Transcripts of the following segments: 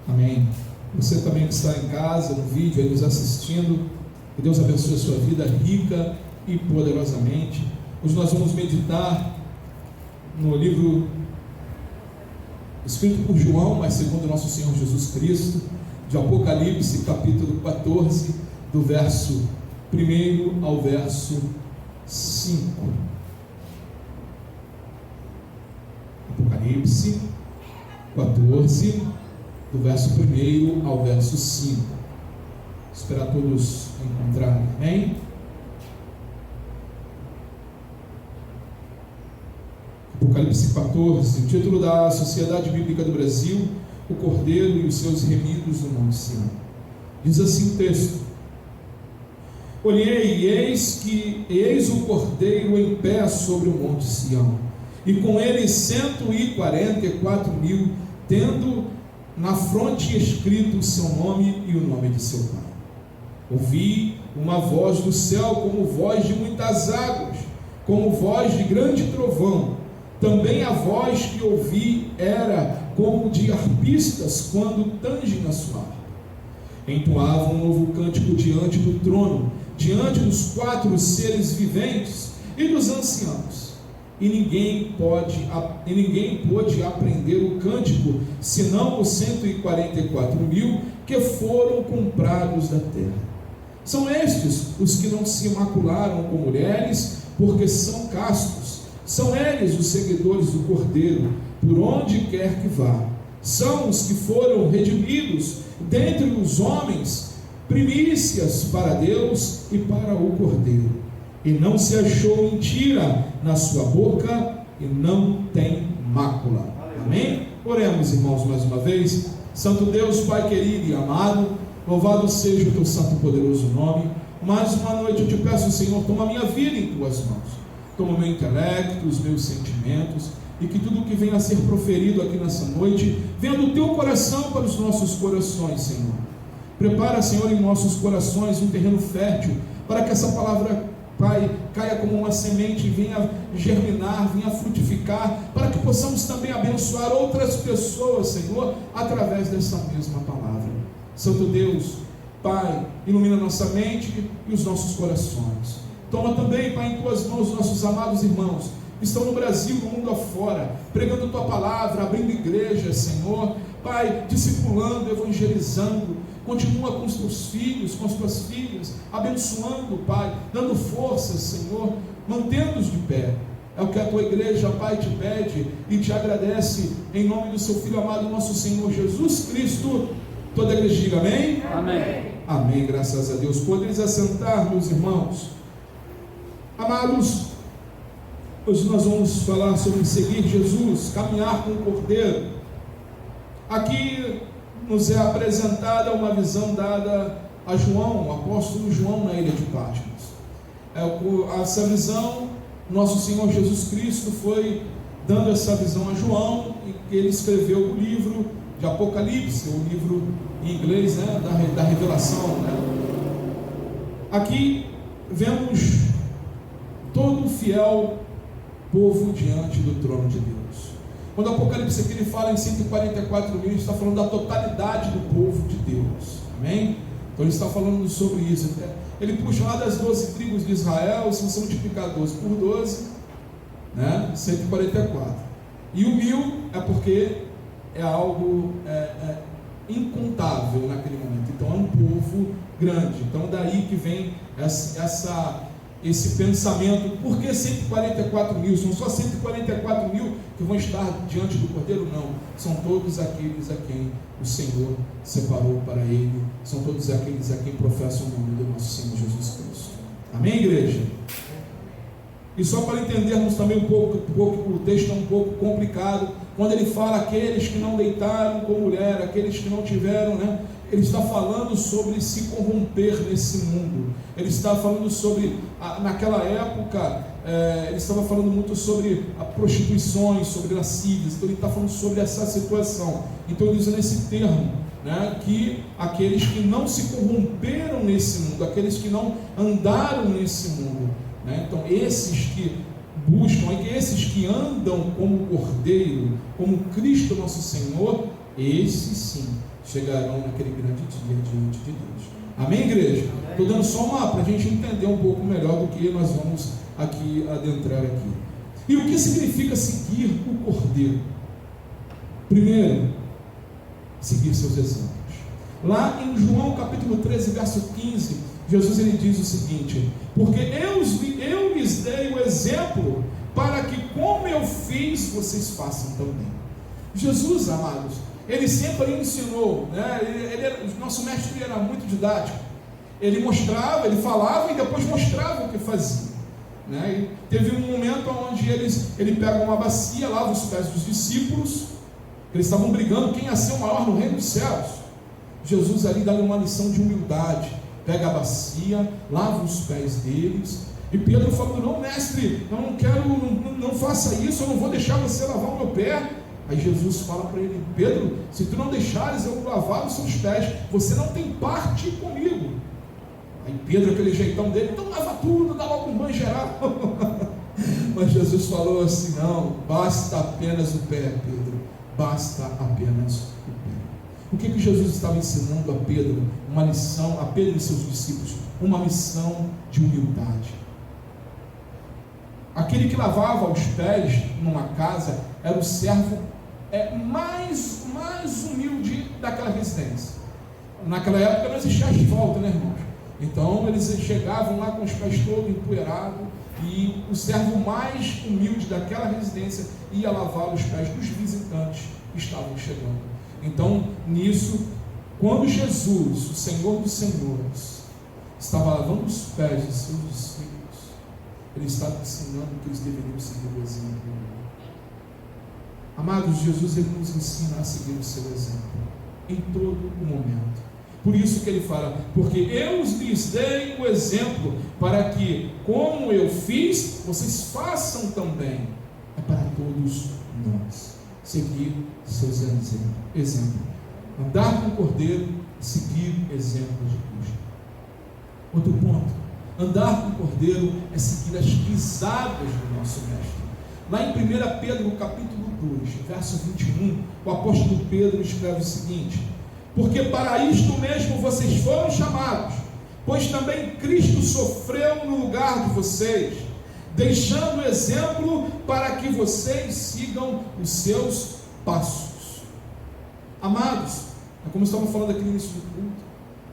Amém. Você também que está em casa, no vídeo, aí nos assistindo, que Deus abençoe a sua vida rica e poderosamente. Hoje nós vamos meditar no livro escrito por João, mas segundo nosso Senhor Jesus Cristo, de Apocalipse, capítulo 14, do verso 1 ao verso 5. Apocalipse 14, do verso 1 ao verso 5. Esperar todos encontrarem, amém? Apocalipse 14, o título da Sociedade Bíblica do Brasil: O Cordeiro e os seus remidos no Monte Sião. Diz assim o texto: Olhei, e eis o Cordeiro em pé sobre o Monte Sião, e com ele 144.000, tendo na fronte escrito o seu nome e o nome de seu Pai. Ouvi uma voz do céu, como voz de muitas águas, como voz de grande trovão. Também a voz que ouvi era como de arpistas quando tangem a sua harpa. Entoavam um novo cântico diante do trono, diante dos 4 seres viventes e dos anciãos. E ninguém pôde aprender o cântico, senão os 144.000 que foram comprados da terra. São estes os que não se macularam com mulheres, porque são castos. São eles os seguidores do Cordeiro, por onde quer que vá. São os que foram redimidos dentre os homens, primícias para Deus e para o Cordeiro. E não se achou mentira na sua boca, e não tem mácula. Amém? Oremos, irmãos, mais uma vez. Santo Deus, Pai querido e amado, louvado seja o teu santo e poderoso nome. Mais uma noite eu te peço, Senhor, toma a minha vida em tuas mãos. Toma o meu intelecto, os meus sentimentos, e que tudo que venha a ser proferido aqui nessa noite venha do teu coração para os nossos corações, Senhor. Prepara, Senhor, em nossos corações um terreno fértil, para que essa palavra, Pai, caia como uma semente e venha germinar, venha frutificar, para que possamos também abençoar outras pessoas, Senhor, através dessa mesma palavra. Santo Deus, Pai, ilumina nossa mente e os nossos corações. Toma também, Pai, em tuas mãos nossos amados irmãos que estão no Brasil, no mundo afora, pregando tua palavra, abrindo igrejas, Senhor, Pai, discipulando, evangelizando. Continua com os teus filhos, com as tuas filhas, abençoando, Pai, dando forças, Senhor, mantendo-os de pé. É o que a tua igreja, Pai, te pede e te agradece, em nome do seu Filho amado, nosso Senhor Jesus Cristo. Toda a igreja diga amém? Amém. Amém, graças a Deus. Podeis assentar, meus irmãos. Amados, hoje nós vamos falar sobre seguir Jesus, caminhar com o Cordeiro. Aqui nos é apresentada uma visão dada a João, o apóstolo João, na ilha de Patmos. Essa visão, nosso Senhor Jesus Cristo foi dando essa visão a João, e ele escreveu o livro de Apocalipse, o livro em inglês, né, da revelação, né? Aqui vemos todo o fiel povo diante do trono de Deus. Quando o Apocalipse aqui ele fala em 144.000, ele está falando da totalidade do povo de Deus. Amém? Então ele está falando sobre isso. Ele puxa lá das 12 tribos de Israel, se você multiplicar 12 por 12, né, 144. E o 1000 é porque é algo incontável naquele momento. Então é um povo grande. Então daí que vem esse pensamento. Por que 144.000? São só 144.000 que vão estar diante do Cordeiro? Não, são todos aqueles a quem o Senhor separou para Ele, são todos aqueles a quem professam o nome do nosso Senhor Jesus Cristo. Amém, igreja? E só para entendermos também um pouco, o texto é um pouco complicado, quando ele fala aqueles que não deitaram com mulher, aqueles que não tiveram, né? Ele está falando sobre se corromper nesse mundo. Ele está falando sobre, naquela época, ele estava falando muito sobre prostituições, sobre lascívias. Então ele está falando sobre essa situação. Então ele usa nesse termo, né, que aqueles que não se corromperam nesse mundo, aqueles que não andaram nesse mundo, né? Então esses que buscam, esses que andam como Cordeiro, como Cristo nosso Senhor, esses sim chegarão naquele grande dia diante de Deus. Amém, igreja? Estou dando só para a gente entender um pouco melhor do que nós vamos aqui adentrar aqui. E o que significa seguir o Cordeiro? Primeiro, seguir seus exemplos. Lá em João capítulo 13, verso 15, Jesus ele diz o seguinte: porque eu lhes dei o exemplo para que como eu fiz, vocês façam também. Jesus, amados, ele sempre ensinou, né? Nosso mestre era muito didático. Ele mostrava, ele falava e depois mostrava o que fazia, né? E teve um momento onde ele pega uma bacia, lava os pés dos discípulos. Eles estavam brigando quem ia ser o maior no reino dos céus. Jesus ali dá uma lição de humildade, pega a bacia, lava os pés deles. E Pedro falou: não, mestre, eu não quero, não faça isso, eu não vou deixar você lavar o meu pé. Aí Jesus fala para ele: Pedro, se tu não deixares eu lavar os seus pés, você não tem parte comigo. Aí Pedro, aquele jeitão dele: então lava tudo, dá logo um banho geral. Mas Jesus falou assim: não, basta apenas o pé, Pedro, basta apenas o pé. O que Jesus estava ensinando a Pedro? Uma lição, a Pedro e seus discípulos, uma missão de humildade. Aquele que lavava os pés numa casa era o servo mais humilde daquela residência. Naquela época não existia asfalto, né, irmãos? Então eles chegavam lá com os pés todos empoeirados, e o servo mais humilde daquela residência ia lavar os pés dos visitantes que estavam chegando. Então, nisso, quando Jesus, o Senhor dos Senhores, estava lavando os pés de seus discípulos, ele estava ensinando que eles deveriam seguir o exemplo. Amados, Jesus ele nos ensina a seguir o seu exemplo em todo o momento. Por isso que ele fala: porque eu lhes dei o exemplo para que, como eu fiz, vocês façam também. É para todos nós seguir seus exemplos. Andar com o Cordeiro, seguir exemplos de Cristo. Outro ponto: andar com o Cordeiro é seguir as pisadas do nosso Mestre. Lá em 1 Pedro capítulo 2, verso 21, o apóstolo Pedro escreve o seguinte: porque para isto mesmo vocês foram chamados, pois também Cristo sofreu no lugar de vocês, deixando exemplo para que vocês sigam os seus passos. Amados, é como estamos falando aqui no início do culto,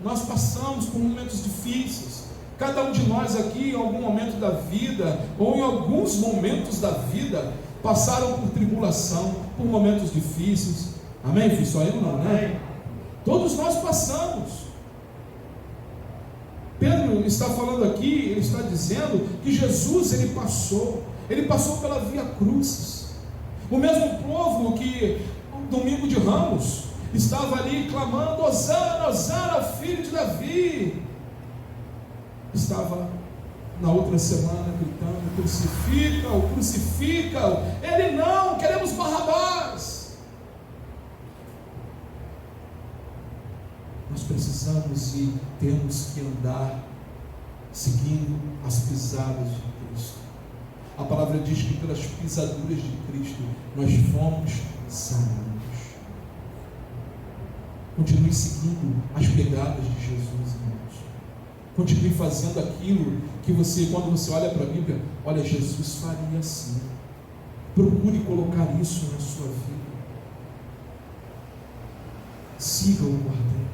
nós passamos por momentos difíceis. Cada um de nós aqui, em algum momento da vida, ou em alguns momentos da vida, passaram por tribulação, por momentos difíceis. Amém? Fui só eu não, né? Todos nós passamos. Pedro está falando aqui, ele está dizendo que Jesus ele passou pela Via Crucis. O mesmo povo que no domingo de Ramos estava ali clamando: Hosana, Hosana, filho de Davi, estava na outra semana gritando: crucifica-o, crucifica-o. Ele não, queremos Barrabás. Nós precisamos e temos que andar seguindo as pisadas de Cristo. A palavra diz que pelas pisaduras de Cristo nós fomos sanados. Continue seguindo as pegadas de Jesus, irmãos. Continue fazendo aquilo que você, quando você olha para a Bíblia, olha, Jesus faria assim. Procure colocar isso na sua vida. Siga o Cordeiro.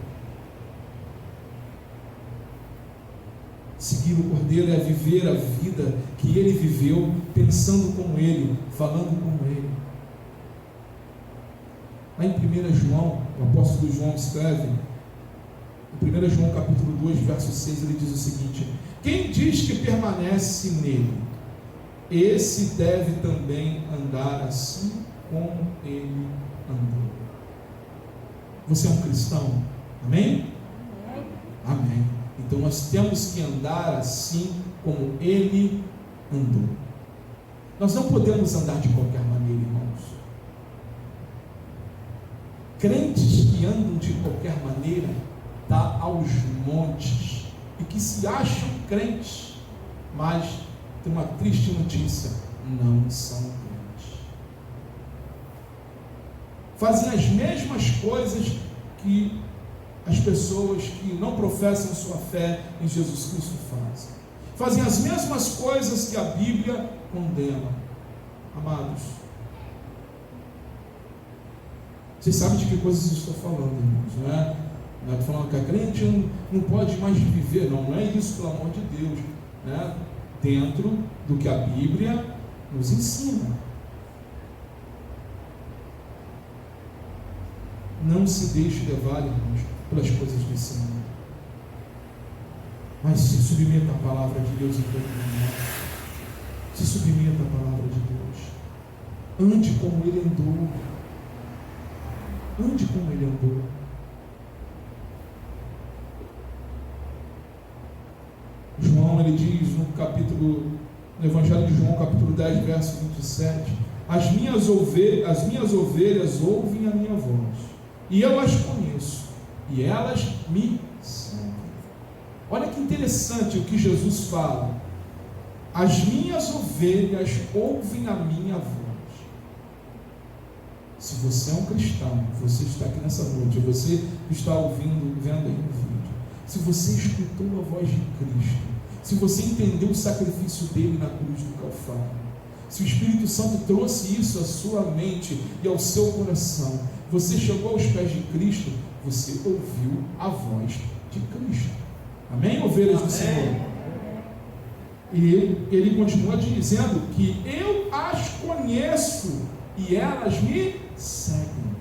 Seguir o Cordeiro é viver a vida que ele viveu, pensando como ele, falando como ele. Lá em 1 João, o apóstolo João escreve, em 1 João capítulo 2, verso 6, ele diz o seguinte: quem diz que permanece nele, esse deve também andar assim como ele andou. Você é um cristão? Amém? Amém. Então nós temos que andar assim como ele andou. Nós não podemos andar de qualquer maneira, irmãos. Crentes que andam de qualquer maneira, dá aos montes, e que se acham crentes, mas tem uma triste notícia: não são crentes. Fazem as mesmas coisas que as pessoas que não professam sua fé em Jesus Cristo fazem. Fazem as mesmas coisas que a Bíblia condena. Amados, vocês sabem de que coisas eu estou falando, irmãos, não é? Não é falando que a crente não pode mais viver, não é isso, pelo amor de Deus, né? Dentro do que a Bíblia nos ensina. Não se deixe levar, irmãos, pelas coisas desse mundo, mas se submeta à palavra de Deus em todo momento. Se submeta à palavra de Deus. Ande como Ele andou. Ande como Ele andou. João, ele diz no Evangelho de João, capítulo 10, verso 27, as minhas ovelhas ouvem a minha voz, e eu as conheço, e elas me seguem. Olha que interessante o que Jesus fala. As minhas ovelhas ouvem a minha voz. Se você é um cristão, você está aqui nessa noite, você está ouvindo, vendo aí no vídeo, se você escutou a voz de Cristo, se você entendeu o sacrifício dele na cruz do Calvário, se o Espírito Santo trouxe isso à sua mente e ao seu coração, você chegou aos pés de Cristo, você ouviu a voz de Cristo. Amém, ovelhas do Senhor? E ele continua dizendo que eu as conheço e elas me seguem.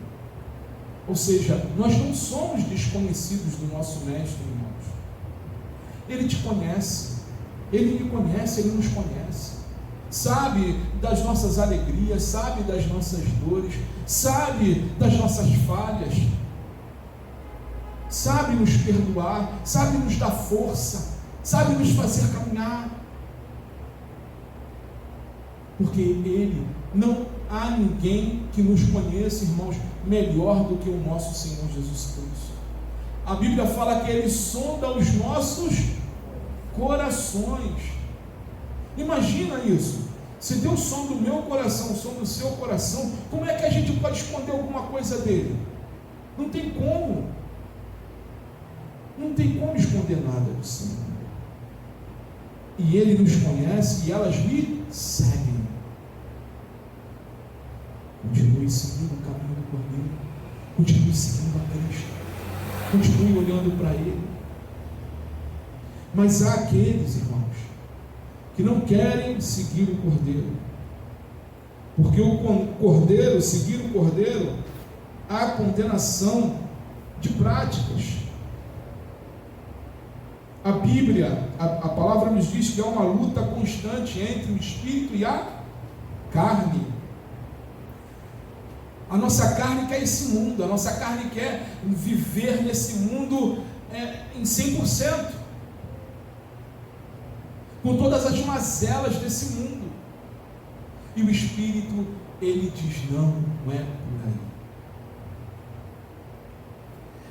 Ou seja, nós não somos desconhecidos do nosso mestre, irmãos. Ele te conhece, ele me conhece, ele nos conhece, sabe das nossas alegrias, sabe das nossas dores, sabe das nossas falhas, sabe nos perdoar, sabe nos dar força, sabe nos fazer caminhar, porque Ele, não há ninguém que nos conheça, irmãos, melhor do que o nosso Senhor Jesus Cristo. A Bíblia fala que Ele sonda os nossos corações. Imagina isso. Se Deus sonda o meu coração, sonda o seu coração, como é que a gente pode esconder alguma coisa dele? Não tem como. Não tem como esconder nada do Senhor. E Ele nos conhece e elas me seguem. Continue seguindo o caminho do Cordeiro. Continue seguindo a Cristo. Continue olhando para Ele. Mas há aqueles, irmãos, que não querem seguir o Cordeiro. Porque o Cordeiro, seguir o Cordeiro, há condenação de práticas. A Bíblia, a palavra nos diz que há uma luta constante entre o Espírito e a carne. A nossa carne quer esse mundo, a nossa carne quer viver nesse mundo em 100%, com todas as mazelas desse mundo. E o Espírito, ele diz: não é por aí.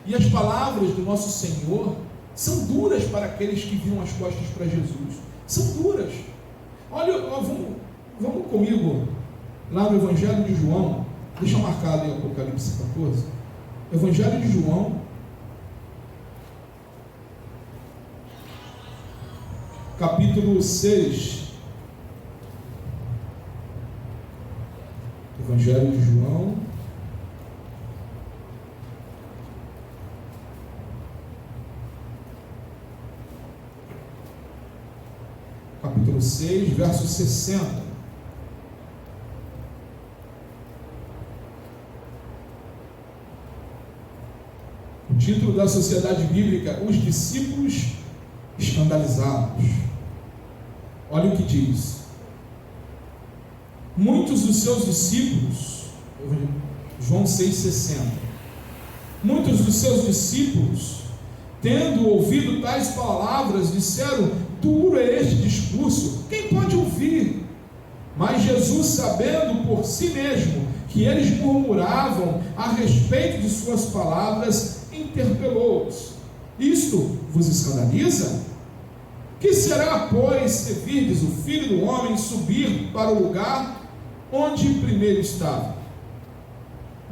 E as palavras do nosso Senhor são duras para aqueles que viram as costas para Jesus. São duras. Olha, vamos comigo lá no Evangelho de João. Deixa marcado em Apocalipse 14. Evangelho de João, capítulo 6. Evangelho de João, capítulo 6, verso 60. O título da Sociedade Bíblica: Os Discípulos Escandalizados. Olha o que diz: muitos dos seus discípulos, João 6,60, muitos dos seus discípulos, tendo ouvido tais palavras, disseram: duro é este discurso, quem pode ouvir? Mas Jesus, sabendo por si mesmo que eles murmuravam a respeito de suas palavras, interpelou-os: isto vos escandaliza? Que será, pois, se virdes o Filho do Homem subir para o lugar onde primeiro estava?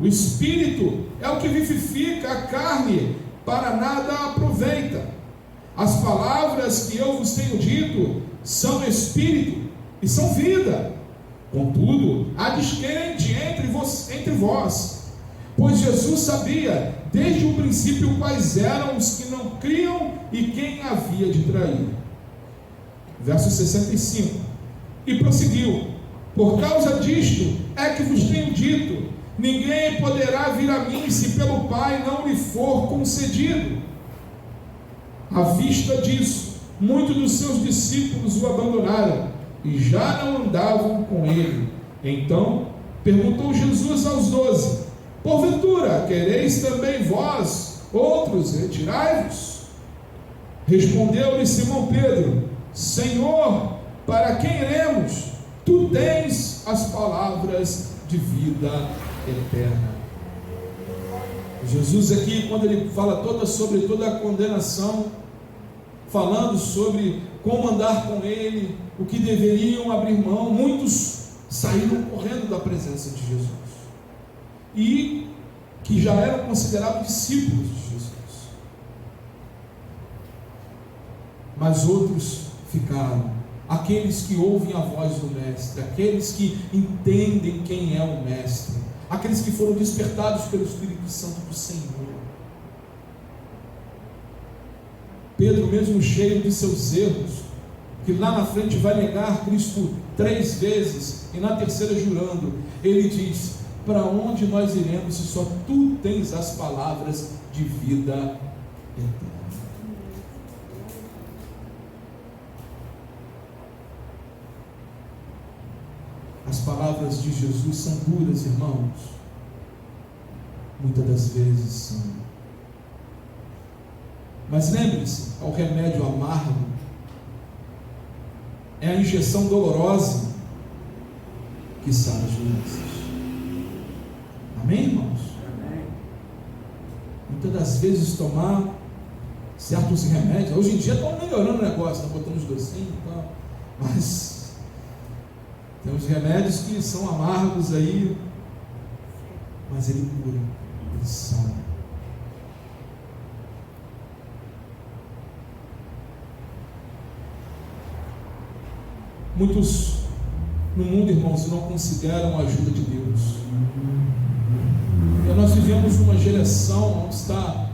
O espírito é o que vivifica, a carne para nada aproveita. As palavras que eu vos tenho dito são espírito e são vida. Contudo, há descrente entre vós, pois Jesus sabia desde o princípio quais eram os que não criam e quem havia de trair. Verso 65. E prosseguiu: por causa disto é que vos tenho dito, ninguém poderá vir a mim se pelo Pai não lhe for concedido. À vista disso, muitos dos seus discípulos o abandonaram e já não andavam com ele. Então perguntou Jesus aos 12: porventura quereis também vós outros retirai-vos? Respondeu-lhe Simão Pedro: Senhor, para quem iremos? Tu tens as palavras de vida eterna. Jesus aqui, quando ele fala sobre toda a condenação, falando sobre como andar com ele, o que deveriam abrir mão, muitos saíram correndo da presença de Jesus, e que já eram considerados discípulos de Jesus, mas outros ficaram, aqueles que ouvem a voz do Mestre, aqueles que entendem quem é o Mestre, aqueles que foram despertados pelo Espírito Santo do Senhor. Pedro, mesmo cheio de seus erros, que lá na frente vai negar Cristo 3 vezes, e na terceira jurando, ele diz: para onde nós iremos se só tu tens as palavras de vida eterna? As palavras de Jesus são duras, irmãos. Muitas das vezes são. Mas lembre-se, o remédio amargo é a injeção dolorosa que sara as doenças. Amém, irmãos? Amém. Muitas das vezes tomar certos remédios, hoje em dia estão melhorando o negócio, estão botando os docinhos e tal, mas tem uns remédios que são amargos aí, mas ele cura, ele sara. Muitos no mundo, irmãos, não consideram a ajuda de Deus. E nós vivemos uma geração onde está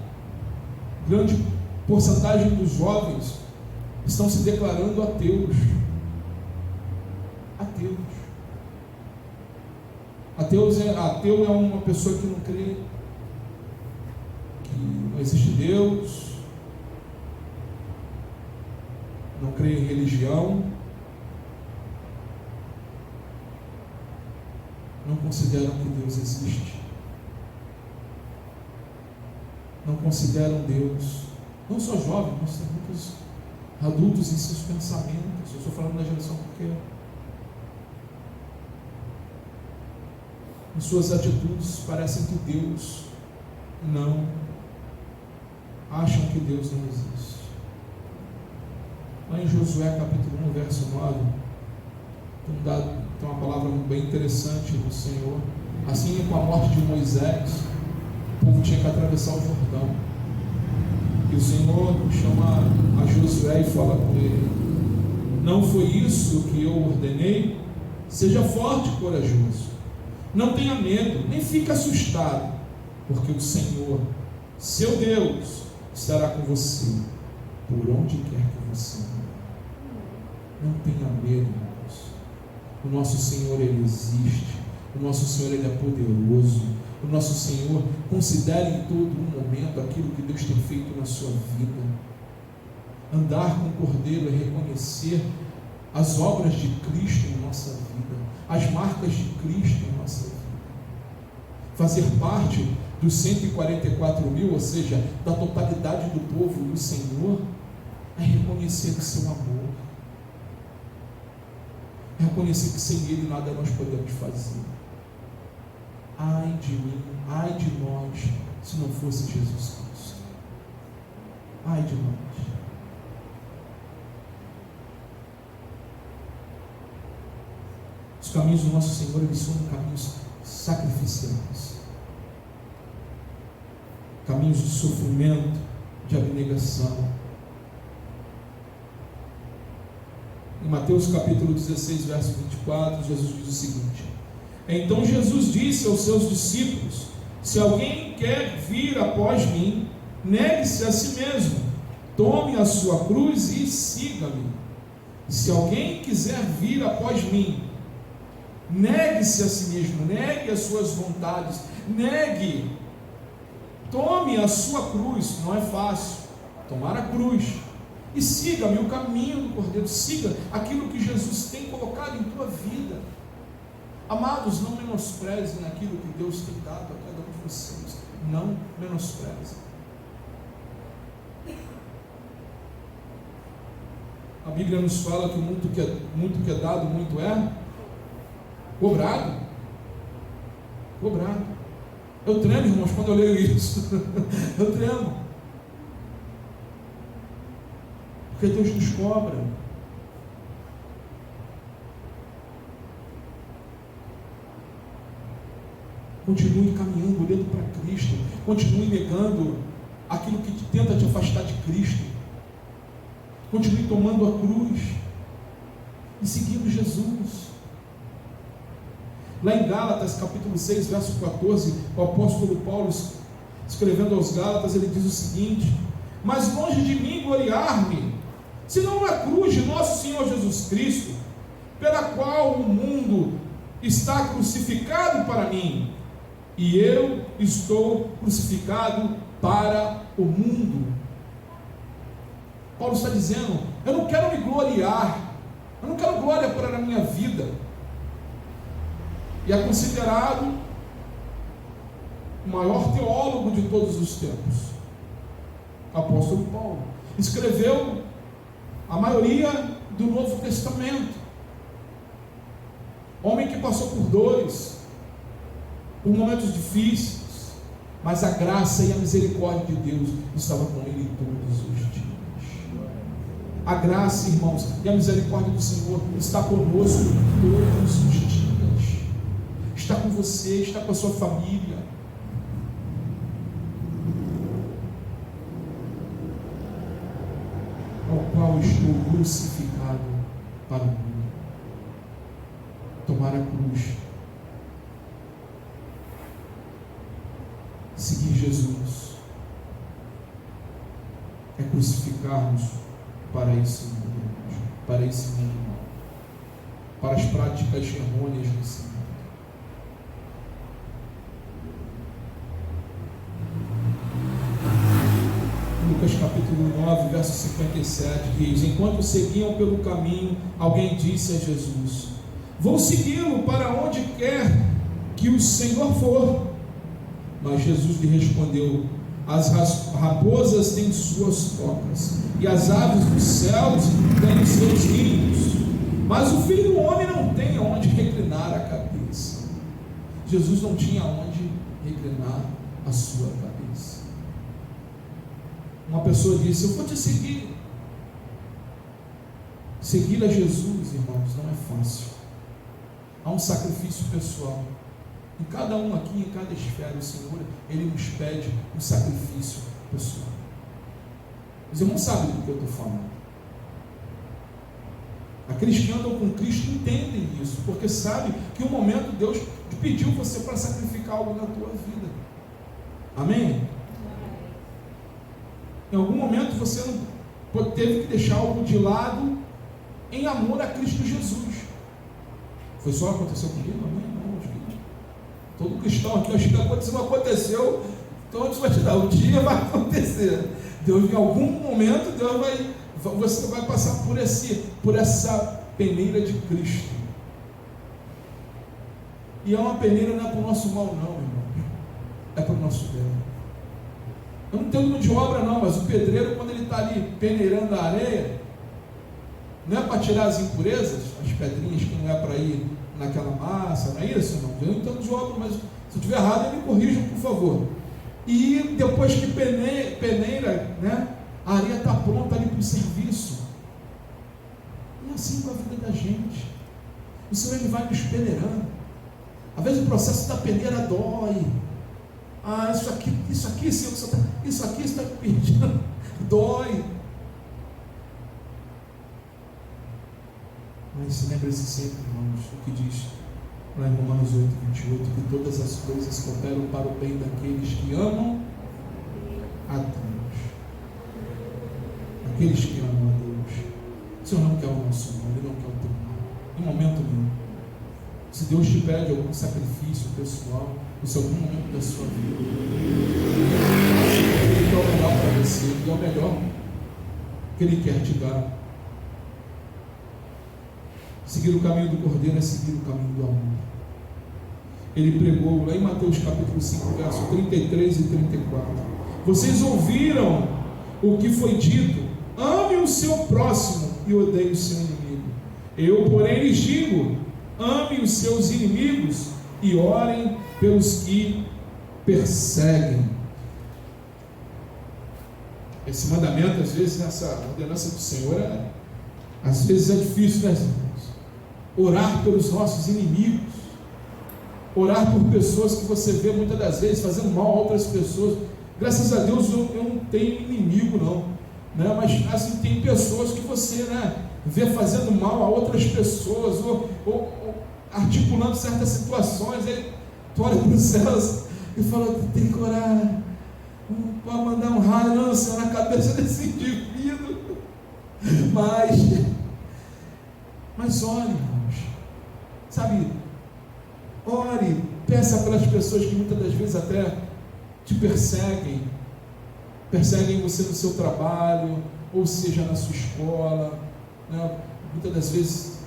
grande porcentagem dos jovens estão se declarando ateus. Ateu é uma pessoa que não crê que não existe Deus, não crê em religião, não consideram que Deus existe, não consideram Deus, não só jovens, mas tem muitos adultos em seus pensamentos. Eu estou falando da geração porque em suas atitudes parecem que Deus não, acham que Deus não existe. Lá em Josué capítulo 1, verso 9, tem uma palavra bem interessante do Senhor. Assim, com a morte de Moisés, o povo tinha que atravessar o Jordão, e o Senhor chama a Josué e fala com ele: não foi isso que eu ordenei? Seja forte e corajoso, não tenha medo, nem fique assustado, porque o Senhor, seu Deus, estará com você por onde quer que você vá. Não tenha medo, irmãos. O nosso Senhor, Ele existe. O nosso Senhor, Ele é poderoso. O nosso Senhor, considere em todo momento aquilo que Deus tem feito na sua vida. Andar com o Cordeiro é reconhecer as obras de Cristo em nossa vida, as marcas de Cristo em nossa vida. Fazer parte dos 144 mil, ou seja, da totalidade do povo do Senhor, é reconhecer o seu amor, é reconhecer que sem Ele nada nós podemos fazer. Ai de mim, ai de nós, se não fosse Jesus Cristo. Ai de nós. Os caminhos do nosso Senhor, eles são caminhos sacrificiais. caminhos de sofrimento, de abnegação. Em Mateus capítulo 16, verso 24, Jesus diz o seguinte: então Jesus disse aos seus discípulos: se alguém quer vir após mim, negue-se a si mesmo, tome a sua cruz e siga-me. Se alguém quiser vir após mim, negue-se a si mesmo, negue as suas vontades, tome a sua cruz. Não é fácil tomar a cruz, e siga-me, o caminho do Cordeiro. Siga aquilo que Jesus tem colocado em tua vida. Amados, não menosprezem naquilo que Deus tem dado a cada um de vocês. Não menosprezem. A Bíblia nos fala que muito que é dado, muito é cobrado. Cobrado. Eu tremo, irmãos, quando eu leio isso. Eu tremo. Porque Deus nos cobra. Continue caminhando, olhando para Cristo. Continue negando aquilo que tenta te afastar de Cristo. Continue tomando a cruz e seguindo Jesus. Lá em Gálatas, capítulo 6, verso 14, o apóstolo Paulo, escrevendo aos Gálatas, ele diz o seguinte: mas longe de mim gloriar-me, senão na cruz de nosso Senhor Jesus Cristo, pela qual o mundo está crucificado para mim, e eu estou crucificado para o mundo. Paulo está dizendo: eu não quero me gloriar, eu não quero glória para a minha vida. E é considerado o maior teólogo de todos os tempos, o apóstolo Paulo. Escreveu a maioria do Novo Testamento. Homem que passou por dores, por momentos difíceis, mas a graça e a misericórdia de Deus estava com ele todos os dias. A graça, irmãos, e a misericórdia do Senhor está conosco todos os dias. Está com você, está com a sua família. Ao qual estou crucificado para o mundo. Tomar a cruz. Seguir Jesus. É crucificarmos para esse mundo, para esse mundo mal, para as práticas errôneas desse mundo. Lucas capítulo 9, verso 57 diz: enquanto seguiam pelo caminho, alguém disse a Jesus: vou segui-lo para onde quer que o Senhor for. Mas Jesus lhe respondeu: as raposas têm suas tocas, e as aves dos céus têm os seus ninhos, mas o Filho do Homem não tem onde reclinar a cabeça. Jesus não tinha onde reclinar a sua cabeça. Uma pessoa disse: eu vou te seguir. Seguir a Jesus, irmãos, não é fácil. Há um sacrifício pessoal. Em cada um aqui, em cada esfera, o Senhor, Ele nos pede um sacrifício pessoal. Os irmãos sabem do que eu estou falando. Aqueles que andam com Cristo entendem isso, porque sabem que um momento Deus pediu você para sacrificar algo na tua vida. Amém? Em algum momento você não teve que deixar algo de lado em amor a Cristo Jesus. Foi só aconteceu comigo? Amém? Todo cristão aqui, acho que aconteceu, não aconteceu, então Deus vai te dar, um dia vai acontecer. Deus, em algum momento, você vai passar por essa peneira de Cristo. E é uma peneira, não é para o nosso mal não, irmão, é para o nosso bem. Eu não tenho mão de obra não, mas o pedreiro, quando ele está ali peneirando a areia, não é para tirar as impurezas, as pedrinhas que não é para ir naquela massa, não é isso, irmão? Eu não entendo de obra, mas se eu estiver errado, me corrijam, por favor. E depois que peneira, né, a areia está pronta ali para o serviço. E assim com a vida da gente. O Senhor, Ele vai nos peneirando. Às vezes o processo da peneira dói. isso aqui, Senhor, isso aqui está me pedindo, dói. Mas lembre-se sempre, irmãos, o que diz lá em Romanos 8:28, que todas as coisas cooperam para o bem daqueles que amam a Deus. Aqueles que amam a Deus. O Senhor não quer o nosso mal, Ele não quer o teu mal, em momento nenhum. Se Deus te pede algum sacrifício pessoal, isso é algum momento da sua vida, Ele quer o melhor para você, Ele é o melhor que Ele quer te dar. Seguir o caminho do Cordeiro é seguir o caminho do amor. Ele pregou lá em Mateus capítulo 5, verso 33 e 34. Vocês ouviram o que foi dito: ame o seu próximo e odeie o seu inimigo. Eu, porém, lhes digo: ame os seus inimigos e orem pelos que perseguem. Esse mandamento, às vezes, nessa ordenança do Senhor, às vezes é difícil, né, irmãos? Orar pelos nossos inimigos, orar por pessoas que você vê muitas das vezes fazendo mal a outras pessoas. Graças a Deus eu não tenho inimigo, não, né? Mas assim, tem pessoas que você, né, vê fazendo mal a outras pessoas, ou articulando certas situações. Aí tu olha para os céus e fala: tem que orar, não pode mandar um raio, não, Senhor, na cabeça desse indivíduo. Mas ore, irmãos, sabe, ore, peça pelas pessoas que muitas das vezes até te perseguem você no seu trabalho, ou seja, na sua escola, né? Muitas das vezes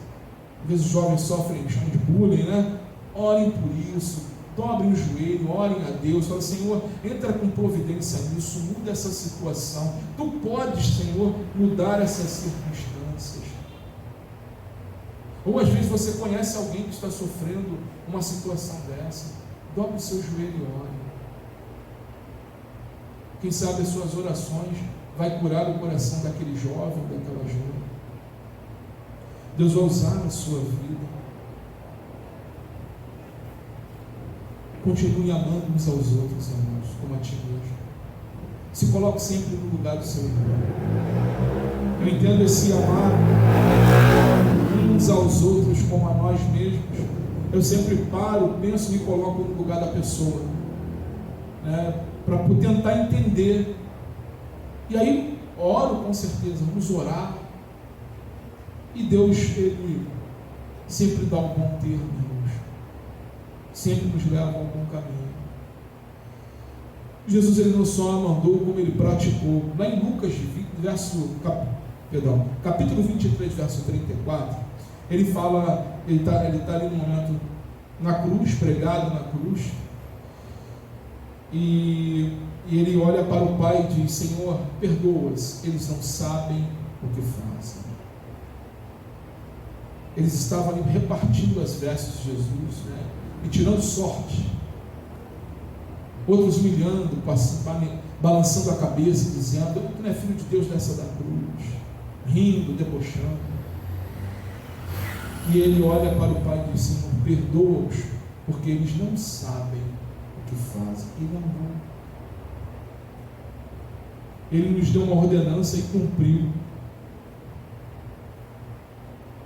os jovens sofrem, chamam de bullying, né? Orem por isso, dobrem o joelho, orem a Deus, falem: Senhor, entra com providência nisso, muda essa situação, tu podes, Senhor, mudar essas circunstâncias. Ou às vezes você conhece alguém que está sofrendo uma situação dessa, dobre o seu joelho e ore. Quem sabe as suas orações vai curar o coração daquele jovem, daquela jovem. Deus vai usar a sua vida. Continue amando uns aos outros, irmãos, como a ti mesmo. Se coloque sempre no lugar do seu irmão. Eu entendo esse amar uns aos outros como a nós mesmos. Eu sempre paro, penso e me coloco no lugar da pessoa, né, para tentar entender. E aí oro, com certeza, vamos orar, e Deus, Ele sempre dá um bom termo, irmãos, sempre nos leva a um bom caminho. Jesus, Ele não só mandou, como Ele praticou. Lá em Lucas, capítulo 23, verso 34, Ele fala, ele está ali no momento na cruz, pregado na cruz, e ele olha para o Pai e diz: Senhor, perdoa-os, eles não sabem o que fazem. Eles estavam ali repartindo as vestes de Jesus, né, e tirando sorte, outros humilhando, balançando a cabeça, dizendo: tu não é filho de Deus, nessa da cruz, rindo, debochando. E ele olha para o Pai e diz: Senhor, perdoa-os, porque eles não sabem o que fazem. E não. Ele nos deu uma ordenança e cumpriu.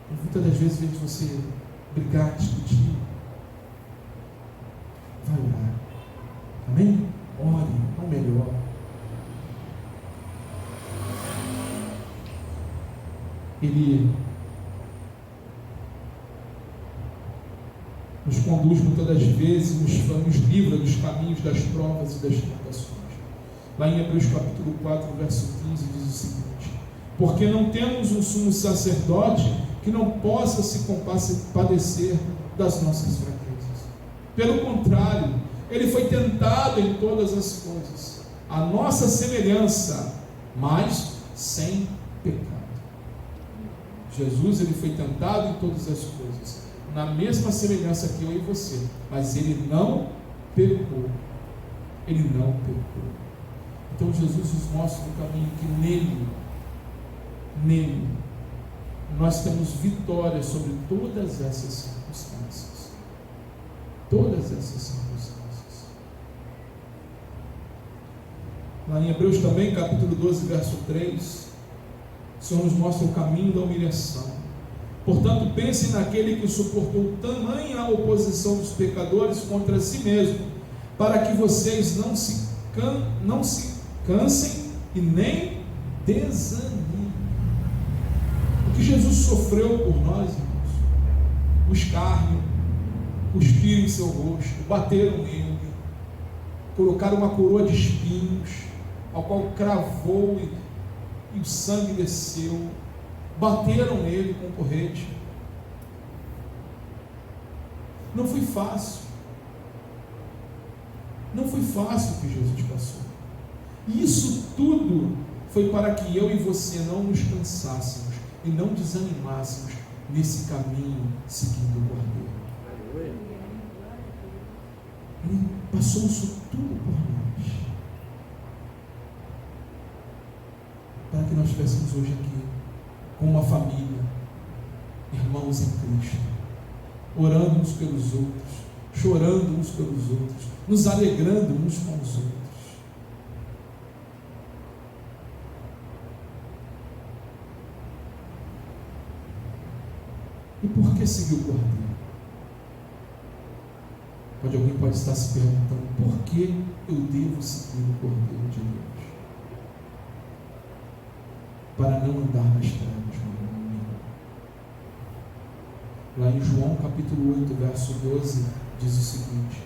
E muitas das vezes, em vez de você brigar, discutir, vai orar. Amém? Ore, é o melhor. Ele nos conduz muitas das vezes, nos livra dos caminhos das provas e das tentações. Lá em Hebreus capítulo 4, verso 15, diz o seguinte: porque não temos um sumo sacerdote que não possa se compadecer das nossas fraquezas. Pelo contrário, ele foi tentado em todas as coisas, a nossa semelhança, mas sem pecado. Jesus, ele foi tentado em todas as coisas, na mesma semelhança que eu e você, mas ele não pecou. Ele não pecou. Então Jesus nos mostra o caminho que nele nós temos vitória sobre todas essas circunstâncias. Todas essas circunstâncias. Lá em Hebreus também, capítulo 12, verso 3, o Senhor nos mostra o caminho da humilhação. Portanto, pensem naquele que suportou tamanha oposição dos pecadores contra si mesmo, para que vocês não se cansem e nem desanimem. O que Jesus sofreu por nós, irmãos, o escárnio, cuspiram em seu rosto, bateram nele, colocaram uma coroa de espinhos, ao qual cravou e o sangue desceu, bateram nele com um porrete. Não foi fácil. Não foi fácil o que Jesus passou. E isso tudo foi para que eu e você não nos cansássemos e não desanimássemos nesse caminho seguindo o Cordeiro. Ele passou isso tudo por nós, para que nós estivéssemos hoje aqui com uma família, irmãos em Cristo, orando uns pelos outros, chorando uns pelos outros, nos alegrando uns com os outros. E por que seguir o Cordeiro? Alguém pode estar se perguntando: por que eu devo seguir o Cordeiro de Deus? Para não andar nas trevas, meu amigo. Lá em João capítulo 8, verso 12, diz o seguinte: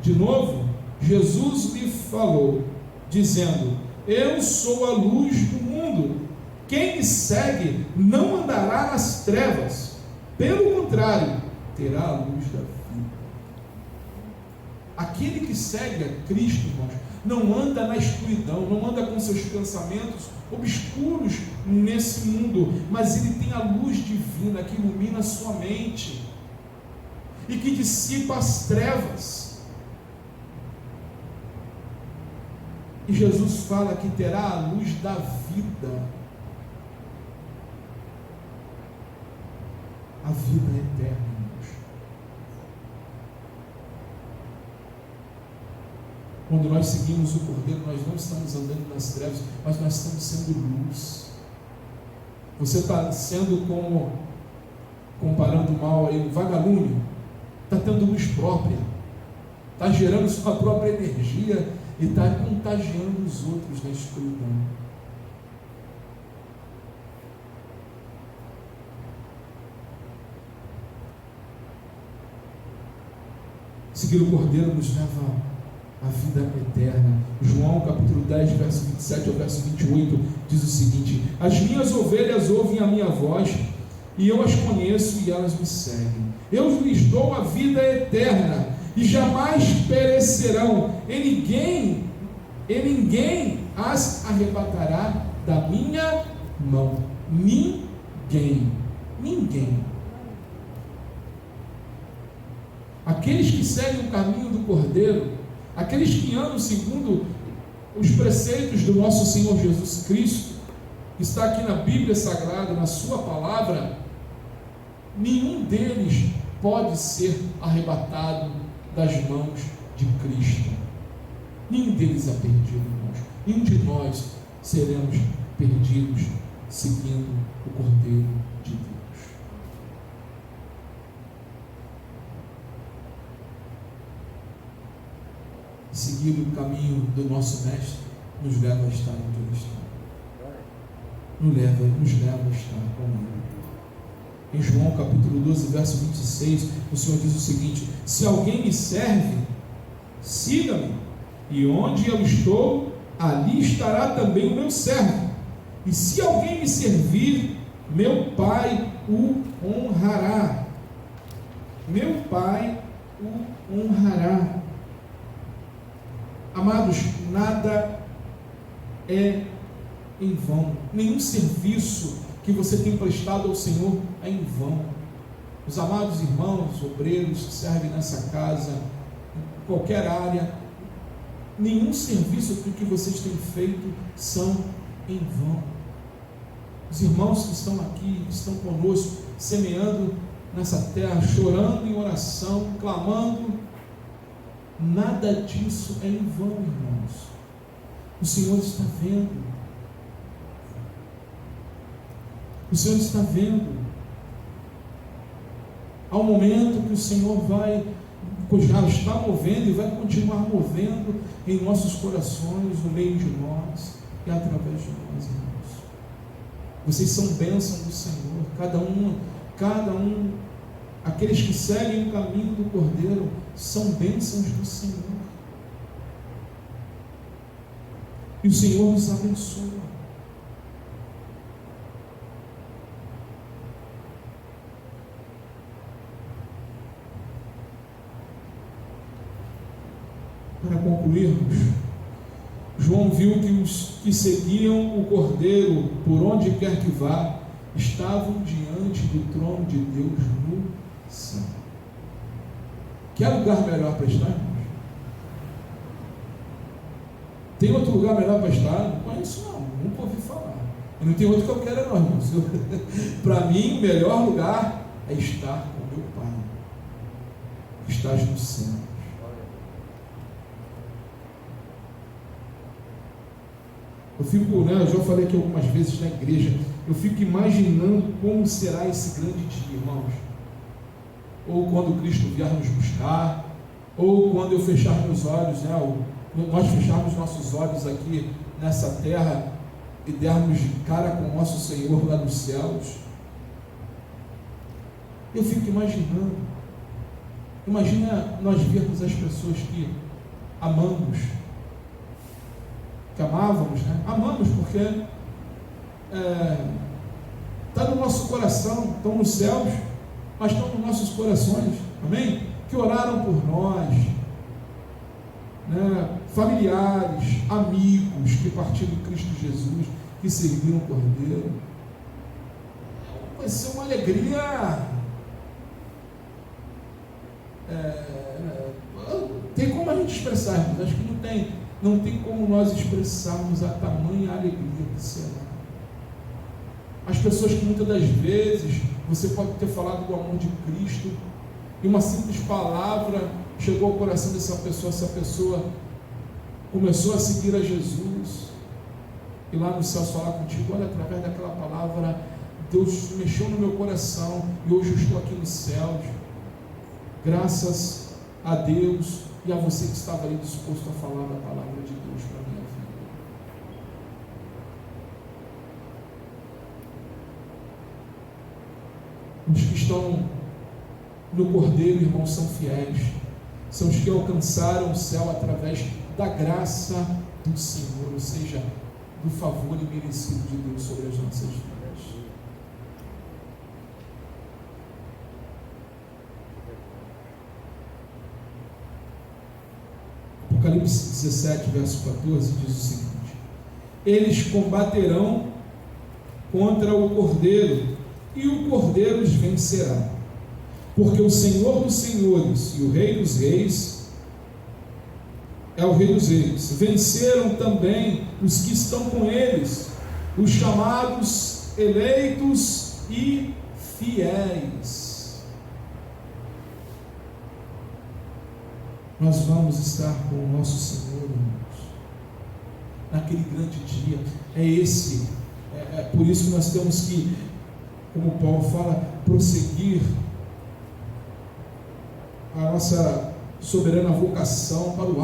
de novo, Jesus lhe falou, dizendo: eu sou a luz do mundo. Quem me segue não andará nas trevas, pelo contrário, terá a luz da vida. Aquele que segue a Cristo, irmãos, não anda na escuridão, não anda com seus pensamentos obscuros nesse mundo, mas ele tem a luz divina que ilumina a sua mente e que dissipa as trevas. E Jesus fala que terá a luz da vida, a vida eterna. Quando nós seguimos o Cordeiro, nós não estamos andando nas trevas, mas nós estamos sendo luz. Você está sendo como, comparando mal aí, um vagalume, está tendo luz própria, está gerando sua própria energia e está contagiando os outros na escuridão. Seguir o Cordeiro nos leva a vida eterna. João capítulo 10, verso 27 ao verso 28 diz o seguinte: as minhas ovelhas ouvem a minha voz, e eu as conheço e elas me seguem. Eu lhes dou a vida eterna, e jamais perecerão, e ninguém as arrebatará da minha mão. Ninguém. Aqueles que seguem o caminho do Cordeiro, aqueles que andam segundo os preceitos do nosso Senhor Jesus Cristo, que está aqui na Bíblia Sagrada, na sua palavra, nenhum deles pode ser arrebatado das mãos de Cristo. Nenhum deles é perdido, irmãos. Nenhum de nós seremos perdidos seguindo o Cordeiro de Deus. Seguir o caminho do nosso Mestre nos leva a estar onde Ele está. Nos leva a estar com Ele. Em João capítulo 12, verso 26, o Senhor diz o seguinte: se alguém me serve, siga-me, e onde eu estou, ali estará também o meu servo. E se alguém me servir, meu Pai o honrará. Meu Pai o honrará. Amados, nada é em vão. Nenhum serviço que você tem prestado ao Senhor é em vão. Os amados irmãos, obreiros que servem nessa casa, em qualquer área, nenhum serviço que vocês têm feito são em vão. Os irmãos que estão aqui, que estão conosco, semeando nessa terra, chorando em oração, clamando, nada disso é em vão, irmãos. O Senhor está vendo. O Senhor está vendo. Há um momento que o Senhor já está movendo e vai continuar movendo em nossos corações, no meio de nós e através de nós, irmãos. Vocês são bênção do Senhor, cada um, aqueles que seguem o caminho do Cordeiro, são bênçãos do Senhor. E o Senhor nos abençoa. Para concluirmos, João viu que os que seguiam o Cordeiro, por onde quer que vá, estavam diante do trono de Deus no céu. Quer lugar melhor para estar, irmãos? Tem outro lugar melhor para estar? Não conheço não, nunca ouvi falar. E não tem outro que eu quero não, irmãos. Para mim, o melhor lugar é estar com meu Pai, que estás no céu. Eu já falei aqui algumas vezes na igreja, eu fico imaginando como será esse grande dia, irmãos. Ou quando Cristo vier nos buscar, ou quando eu fechar meus olhos, nós fecharmos nossos olhos aqui nessa terra e dermos de cara com o nosso Senhor lá nos céus. Eu fico imaginando. Imagina nós vermos as pessoas que amamos, que amávamos, amamos porque está no nosso coração, estão nos céus, mas estão nos nossos corações, amém? Que oraram por nós, familiares, amigos que partiram de Cristo Jesus, que serviram o Cordeiro. Vai ser uma alegria. Tem como a gente expressar, mas acho que não tem como nós expressarmos a tamanha alegria que será. As pessoas que muitas das vezes você pode ter falado do amor de Cristo e uma simples palavra chegou ao coração dessa pessoa, essa pessoa começou a seguir a Jesus e lá no céu falar contigo, olha, através daquela palavra Deus mexeu no meu coração e hoje eu estou aqui nos céus, graças a Deus e a você que estava ali disposto a falar da palavra de Deus para a minha vida. Os que estão no Cordeiro, irmãos, são fiéis, são os que alcançaram o céu através da graça do Senhor, ou seja, do favor imerecido de Deus sobre as nossas vidas. Apocalipse 17, verso 14 diz o seguinte: eles combaterão contra o Cordeiro e o Cordeiro os vencerá, porque o Senhor dos senhores e o Rei dos reis é o Rei dos reis. Venceram também os que estão com eles, os chamados, eleitos e fiéis. Nós vamos estar com o nosso Senhor, irmãos, naquele grande dia. É por isso que nós temos que, como Paulo fala, prosseguir a nossa soberana vocação para o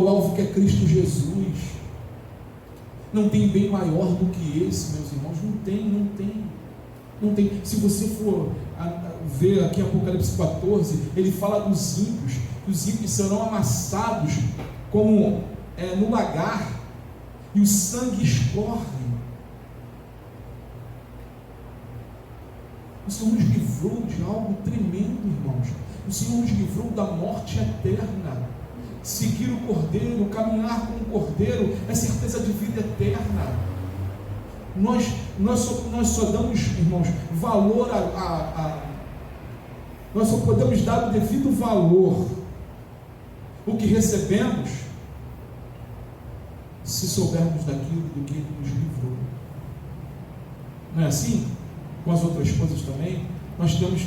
alvo que é Cristo Jesus. Não tem bem maior do que esse, meus irmãos, não tem. Se você for ver aqui em Apocalipse 14, ele fala dos ímpios, que os ímpios serão amassados como no lagar, e o sangue escorre. O Senhor nos livrou de algo tremendo, irmãos. O Senhor nos livrou da morte eterna. Seguir o Cordeiro, caminhar com o Cordeiro, é certeza de vida eterna. Nós só damos, irmãos, valor nós só podemos dar o devido valor o que recebemos se soubermos daquilo do que Ele nos livrou. Não é assim? Com as outras coisas também, nós temos,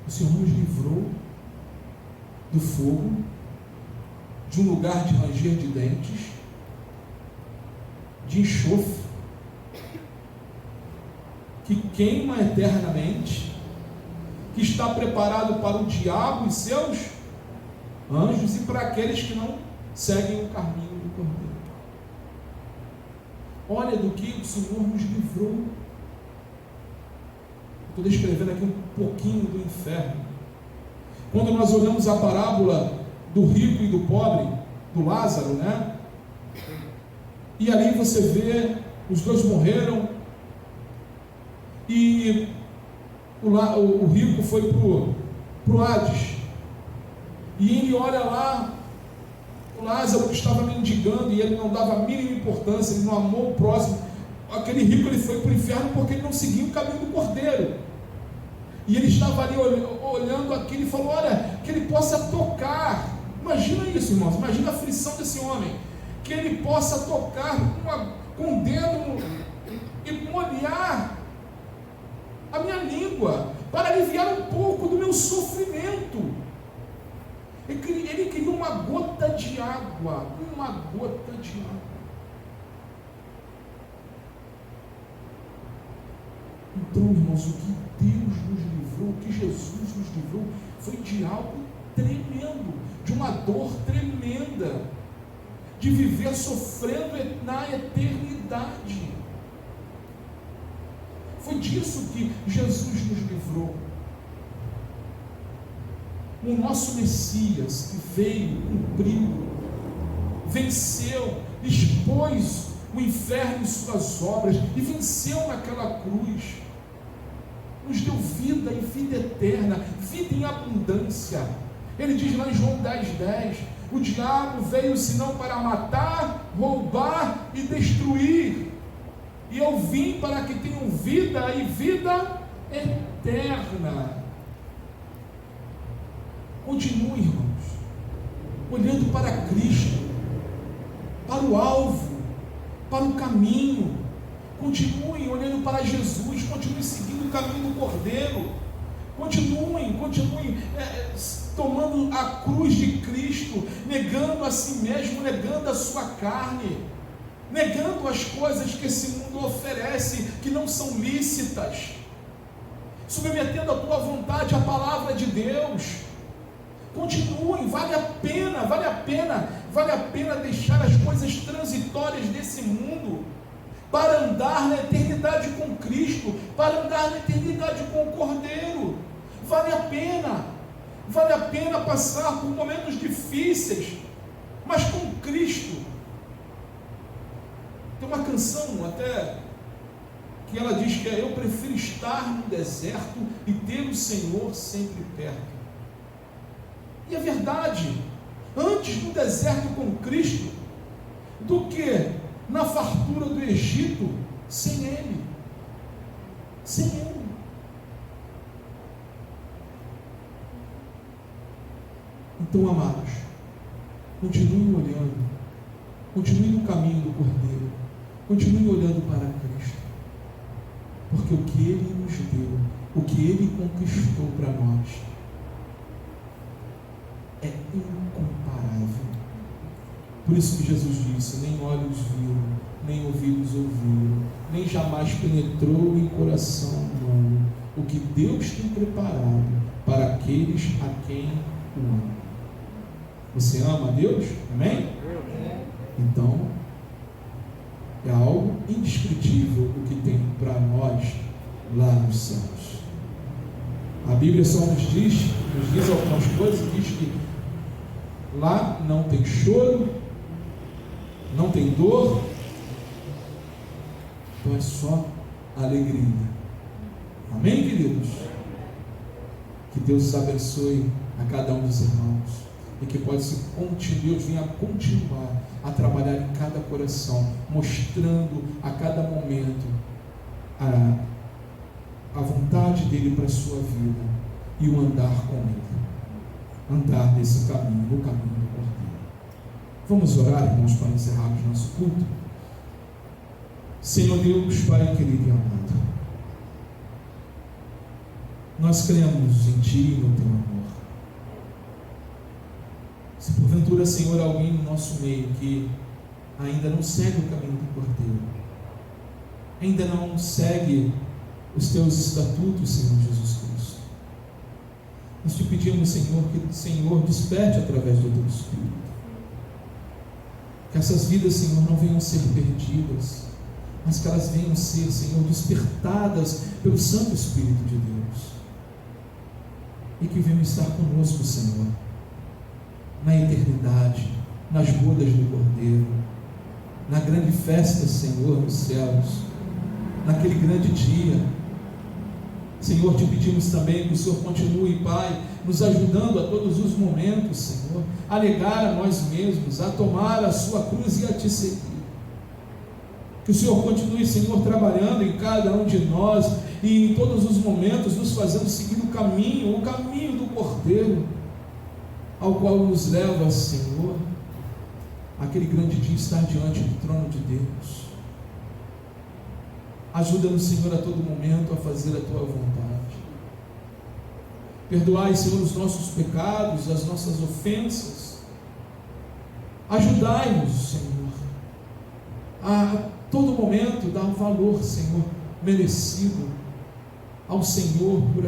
O Senhor nos livrou do fogo, de um lugar de ranger de dentes, de enxofre, que queima eternamente, que está preparado para o diabo e seus anjos e para aqueles que não seguem o caminho do Cordeiro. Olha do que o Senhor nos livrou. Estou descrevendo aqui um pouquinho do inferno. Quando nós olhamos a parábola do rico e do pobre, do Lázaro, né? E ali você vê, os dois morreram, e o rico foi para o Hades, e ele olha lá, o Lázaro que estava mendigando, e ele não dava a mínima importância, ele não amou o próximo. Aquele rico, ele foi para o inferno porque ele não seguiu o caminho do Cordeiro, e ele estava ali olhando aquilo e falou: olha, que ele possa tocar. Imagina isso, irmãos, imagina a aflição desse homem, que ele possa tocar com o dedo e molhar a minha língua, para aliviar um pouco do meu sofrimento. Ele queria uma gota de água, uma gota de água. Então, irmãos, o que Deus nos livrou, o que Jesus nos livrou, foi de algo tremendo, de uma dor tremenda, de viver sofrendo na eternidade. Foi disso que Jesus nos livrou. O nosso Messias, que veio, cumpriu, venceu, expôs o inferno e suas obras, e venceu naquela cruz, nos deu vida e vida eterna, vida em abundância. Ele diz lá em João 10:10, o diabo veio senão para matar, roubar e destruir, e eu vim para que tenham vida e vida eterna. Continue, irmãos, olhando para Cristo, para o alvo, para o caminho. Continue olhando para Jesus, continue seguindo o caminho do Cordeiro. Continuem tomando a cruz de Cristo, negando a si mesmo, negando a sua carne, negando as coisas que esse mundo oferece, que não são lícitas, submetendo a tua vontade à palavra de Deus. Continuem, vale a pena deixar as coisas transitórias desse mundo, para andar na eternidade com Cristo, para andar na eternidade com o Cordeiro. Vale a pena passar por momentos difíceis, mas com Cristo. Tem uma canção até que ela diz que eu prefiro estar no deserto e ter o Senhor sempre perto. E é verdade, antes no deserto com Cristo, do que na fartura do Egito sem Ele. Sem Ele. Então, amados, continue olhando, continue no caminho do Cordeiro, continue olhando para Cristo, porque o que Ele nos deu, o que Ele conquistou para nós, é incomparável. Por isso que Jesus disse: nem olhos viram, nem ouvidos ouviram, nem jamais penetrou em coração humano o que Deus tem preparado para aqueles a quem o ama. Você ama a Deus? Amém? Então, é algo indescritível o que tem para nós lá nos céus. A Bíblia só nos diz algumas coisas, diz que lá não tem choro, não tem dor, então é só alegria. Amém, queridos? Que Deus abençoe a cada um dos irmãos, e que Deus venha continuar a trabalhar em cada coração, mostrando a cada momento a vontade dele para a sua vida e o andar com ele, andar nesse caminho, no caminho do Cordeiro. Vamos orar, irmãos, para encerrarmos nosso culto. Senhor Deus, Pai querido e amado, nós cremos em Ti e no Teu amor. Se porventura, Senhor, alguém no nosso meio que ainda não segue o caminho do Cordeiro, ainda não segue os teus estatutos, Senhor Jesus Cristo, nós te pedimos, Senhor, que o Senhor desperte através do teu Espírito, que essas vidas, Senhor, não venham ser perdidas, mas que elas venham ser, Senhor, despertadas pelo Santo Espírito de Deus, e que venham estar conosco, Senhor, na eternidade, nas bodas do Cordeiro, na grande festa, Senhor, nos céus, naquele grande dia. Senhor, te pedimos também que o Senhor continue, Pai, nos ajudando a todos os momentos, Senhor, a negar a nós mesmos, a tomar a sua cruz e a te seguir. Que o Senhor continue, Senhor, trabalhando em cada um de nós e em todos os momentos nos fazendo seguir o caminho do Cordeiro, ao qual nos leva, Senhor, aquele grande dia estar diante do trono de Deus. Ajuda-nos, Senhor, a todo momento a fazer a Tua vontade. Perdoai, Senhor, os nossos pecados, as nossas ofensas. Ajudai-nos, Senhor, a todo momento dar um valor, Senhor, merecido ao Senhor por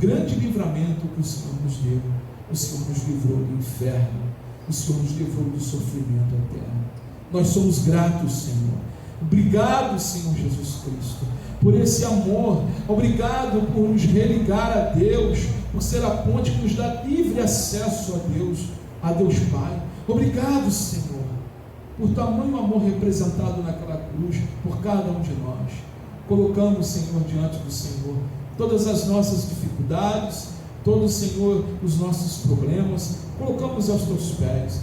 grande livramento que o Senhor nos deu. O Senhor nos livrou do inferno, o Senhor nos livrou do sofrimento eterno. Nós somos gratos, Senhor. Obrigado, Senhor Jesus Cristo, por esse amor. Obrigado por nos religar a Deus, por ser a ponte que nos dá livre acesso a Deus Pai. Obrigado, Senhor, por tamanho amor representado naquela cruz por cada um de nós. Colocamos, Senhor, diante do Senhor todas as nossas dificuldades, todos, Senhor, os nossos problemas, colocamos aos teus pés.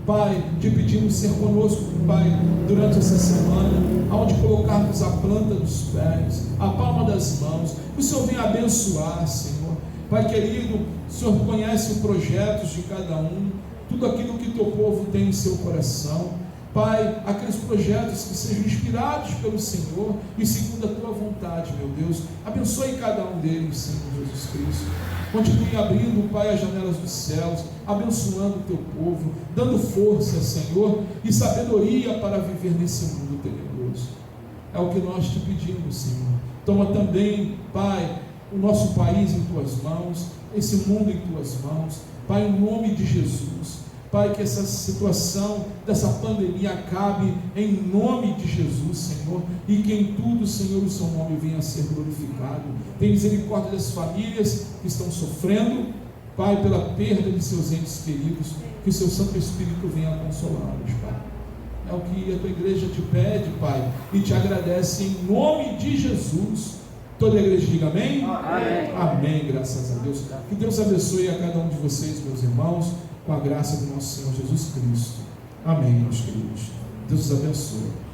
Pai, te pedimos ser conosco, Pai, durante essa semana, aonde colocarmos a planta dos pés, a palma das mãos, que o Senhor venha abençoar, Senhor. Pai querido, o Senhor conhece os projetos de cada um, tudo aquilo que teu povo tem em seu coração. Pai, aqueles projetos que sejam inspirados pelo Senhor e segundo a tua vontade, meu Deus, abençoe cada um deles, Senhor Jesus Cristo. Continue abrindo, Pai, as janelas dos céus, abençoando o teu povo, dando força, Senhor, e sabedoria para viver nesse mundo tenebroso. É o que nós te pedimos, Senhor. Toma também, Pai, o nosso país em tuas mãos, esse mundo em tuas mãos, Pai, em nome de Jesus. Pai, que essa situação dessa pandemia acabe em nome de Jesus, Senhor, e que em tudo, Senhor, o seu nome venha a ser glorificado. Tem misericórdia das famílias que estão sofrendo, Pai, pela perda de seus entes queridos, que o seu Santo Espírito venha a consolá-los, Pai. É o que a tua igreja te pede, Pai, e te agradece em nome de Jesus. Toda a igreja diga amém? Amém. Amém, graças a Deus. Que Deus abençoe a cada um de vocês, meus irmãos, com a graça do nosso Senhor Jesus Cristo. Amém, meus queridos. Deus os abençoe.